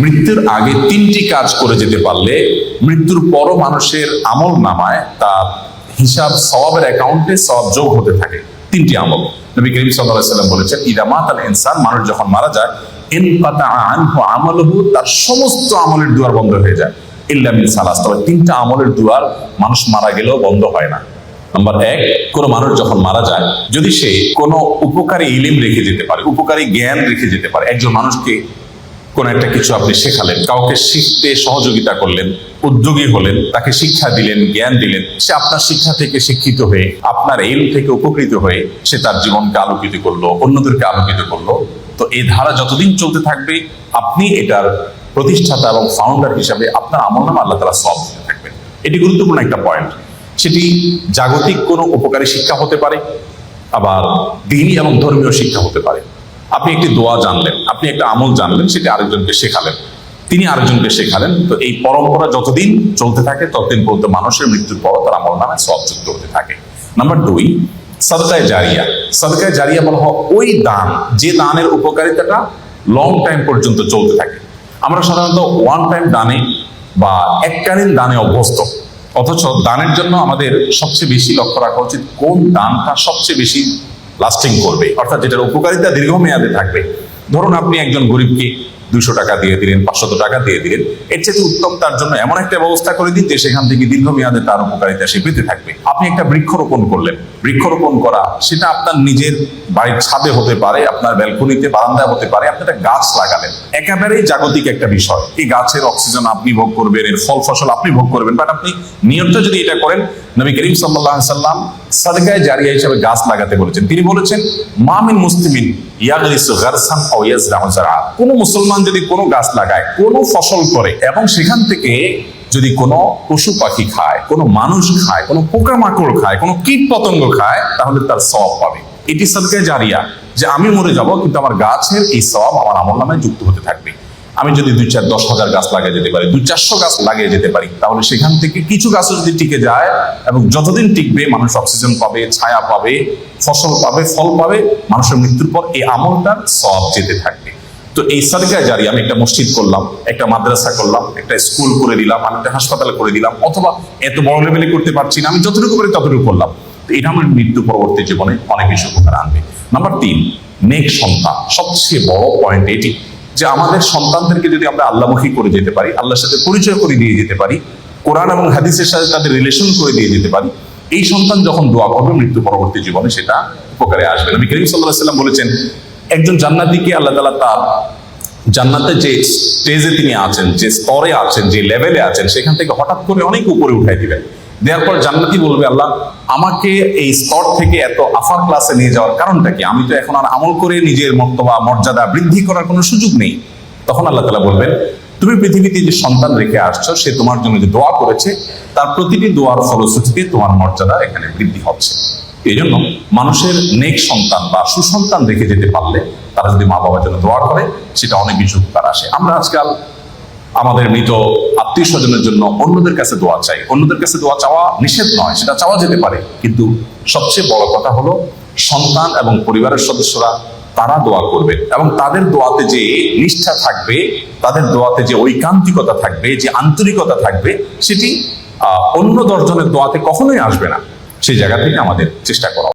মৃত্যুর আগে তিনটি কাজ করে যেতে পারলে মৃত্যুর পরও মানুষের আমল নামায় তার হিসাব সওয়াবের অ্যাকাউন্টে সওয়াব যোগ হতে থাকে। তিনটি আমল নবী করিম সাল্লাল্লাহু আলাইহি ওয়াসাল্লাম বলেছেন, ইদা মাতাল ইনসান, মানুষ যখন মারা যায়, ইনকাতা আনহু আমালুহু, তার সমস্ত আমলের দুয়ার বন্ধ হয়ে যায়, ইল্লা মিন সালাস, তবে তিনটা আমলের দুয়ার মানুষ মারা গেলেও বন্ধ হয় না। নাম্বার এক, কোন মানুষ যখন মারা যায়, যদি সে কোনো উপকারী ইলম রেখে যেতে পারে, উপকারী জ্ঞান রেখে যেতে পারে, একজন মানুষকে কোন একটা কিছু আপনি শেখালেন, কাউকে শিখতে সহযোগিতা করলেন, উদ্যোগী হলেন, তাকে শিক্ষা দিলেন, জ্ঞান দিলেন, সে আপনার শিক্ষা থেকে শিক্ষিত হয়ে, আপনার ইলম থেকে উপকৃত হয়ে সে তার জীবনকে আলোকিত করলো, অন্যদেরকে আলোকিত করলো, তো এই ধারা যতদিন চলতে থাকবে আপনি এটার প্রতিষ্ঠাতা এবং ফাউন্ডার হিসাবে আপনার আমলনামা আল্লাহ তাআলা সওয়াব দিতে থাকবেন। এটি গুরুত্বপূর্ণ একটা পয়েন্ট। সেটি জাগতিক কোনো উপকারী শিক্ষা হতে পারে, আবার দ্বীনি এবং ধর্মীয় শিক্ষা হতে পারে। আপনি একটি দোয়া জানলেন, আপনি একটা আমল জানলেন, সেটি আরেকজনকে শেখালেন, তিনি আরেকজনকে শেখালেন, তো এই পরম্পরা যতদিন চলতে থাকে ততদিন পর্যন্ত মানুষের মৃত্যুর পর তার আমল নামে সওয়াব যুক্ত হতে থাকে। নাম্বার দুই, সাদকায়ে জারিয়া। সাদকায়ে জারিয়া বলা হয় ওই দান, যে দানের উপকারিতাটা লং টাইম পর্যন্ত চলতে থাকে। আমরা সাধারণত ওয়ান টাইম দানে বা এককালীন দানে অভ্যস্ত, অথচ দানের জন্য আমাদের সবচেয়ে বেশি লক্ষ্য রাখা উচিত কোন দানটা সবচেয়ে বেশি লাস্টিং করবে, অর্থাৎ যেটার উপকারিতা দীর্ঘমেয়াদে থাকবে। ধরুন আপনি একজন গরিবকে 200 টাকা দিয়ে দিলেন, 500 টাকা দিয়ে দিলেন, এর চেয়ে উত্তম তার জন্য এমন একটা ব্যবস্থা করে দিন যে সেখান থেকে দীর্ঘমেয়াদে তার উপকারিতা সে পেতে থাকবে। আপনি একটা বৃক্ষরোপণ করলেন, বৃক্ষরোপণ করা সেটা আপনার নিজের বাড়ির ছাদে হতে পারে, আপনার ব্যালকনিতে, বারান্দায় হতে পারে, আপনি একটা গাছ লাগালেন, একেবারেই জাগতিক একটা বিষয়। এই গাছের অক্সিজেন আপনি ভোগ করবেন, এর ফল ফসল আপনি ভোগ করবেন, বাট আপনি নিয়তটা যদি এটা করেন, নবী করিম সাল্লাল্লাহু আলাইহি সাল্লাম সাদকায়ে জারিয়া হিসেবে গাছ লাগাতে বলেছেন। তিনি বলেছেন, মা মিন মুসলিমিন ইয়াগরিসু গারসান আও ইয়াজরাউ যারআ, কোন মুসলমান যদি কোনো গাছ লাগায়, কোনো ফসল করে, এবং সেখান থেকে যদি কোনো পশু পাখি খায়, কোনো মানুষ খায়, কোনো পোকামাকড় খায়, কোনো কীট পতঙ্গ খায়, তাহলে তার সওয়াব পাবে। এটি সাদকায়ে জারিয়া, যে আমি মরে যাব কিন্তু আমার গাছের এই সওয়াব আমার আমলনামায় যুক্ত হতে থাকবে। আমি যদি 2-4-10,000 গাছ লাগিয়ে যেতে পারি, 200-400 গাছ লাগিয়ে যেতে পারি, তাহলে সেখান থেকে কিছু গাছ যদি টিকে যায় এবং যতদিন টিকবে মানুষ অক্সিজেন পাবে, ছায়া পাবে, ফসল পাবে, ফল পাবে, মানুষের মৃত্যুর পর এই আমলটার সওয়াব যেতে থাকবে। তো এই সাদকায়ে জারিয়া, আমি একটা মসজিদ করলাম, একটা মাদ্রাসা করলাম, একটা স্কুল করে দিলাম, আমি একটা হাসপাতাল করে দিলাম, অথবা এত বড় লেভেলে করতে পারছি না, আমি যতটুকু পারি ততটুকু করলাম, তো এটা আমার মৃত্যু পরবর্তী জীবনে অনেক বেশি উপকার আনবে। নাম্বার তিন, নেক সন্তান। সবচেয়ে বড় পয়েন্ট এটি যে আমাদের সন্তানদেরকে যদি আমরা আল্লাহমুখী করে যেতে পারি, আল্লাহর সাথে পরিচয় করে দিয়ে যেতে পারি, কোরআন এবং হাদিসের সাথে তাদের রিলেশন করে দিয়ে যেতে পারি, এই সন্তান যখন দোয়া করবে মৃত্যু পরবর্তী জীবনে সেটা উপকারে আসবে। নবী করিম সাল্লাল্লাহু আলাইহি ওয়াসাল্লাম বলেছেন, একজন জান্নাতীকে আল্লাহ তাআলা তার জান্নাতে যে স্টেজে তিনি আছেন, যে স্তরে আছেন, যে লেভেলে আছেন, সেখান থেকে হঠাৎ করে অনেক উপরে উঠাই দিবেন। দেওয়ার পর জান্নাতি বলবে, আল্লাহ আমাকে এই স্তর থেকে এত আফার ক্লাসে নিয়ে যাওয়ার কারণটা কি? আমি তো এখন আর আমল করে নিজের মর্তবা মর্যাদা বৃদ্ধি করার কোনো সুযোগ নেই। তখন আল্লাহ তাআলা বলবেন, তুমি পৃথিবীতে যে সন্তান রেখে আসছো, সে তোমার জন্য যে দোয়া করেছে, তার প্রতিটি দোয়ার ফলশ্রুতিতে তোমার মর্যাদা এখানে বৃদ্ধি হচ্ছে। এই জন্য মানুষের নেক সন্তান বা সুসন্তান রেখে যেতে পারলে, তারা যদি মা বাবার জন্য দোয়া করে, সেটা অনেক বেশি উপকার আসে। আমরা আজকাল আমাদের মৃত আত্মীয় স্বজনের জন্য অন্যদের কাছে দোয়া চাই। অন্যদের কাছে দোয়া চাওয়া নিষেধ নয়, সেটা চাওয়া যেতে পারে, কিন্তু সবচেয়ে বড় কথা হলো সন্তান এবং পরিবারের সদস্যরা তারা দোয়া করবে, এবং তাদের দোয়াতে যে নিষ্ঠা থাকবে, তাদের দোয়াতে যে ঐকান্তিকতা থাকবে, যে আন্তরিকতা থাকবে, সেটি অন্য 10 জনের দোয়াতে কখনোই আসবে না। সেই জায়গা থেকে আমাদের চেষ্টা করা।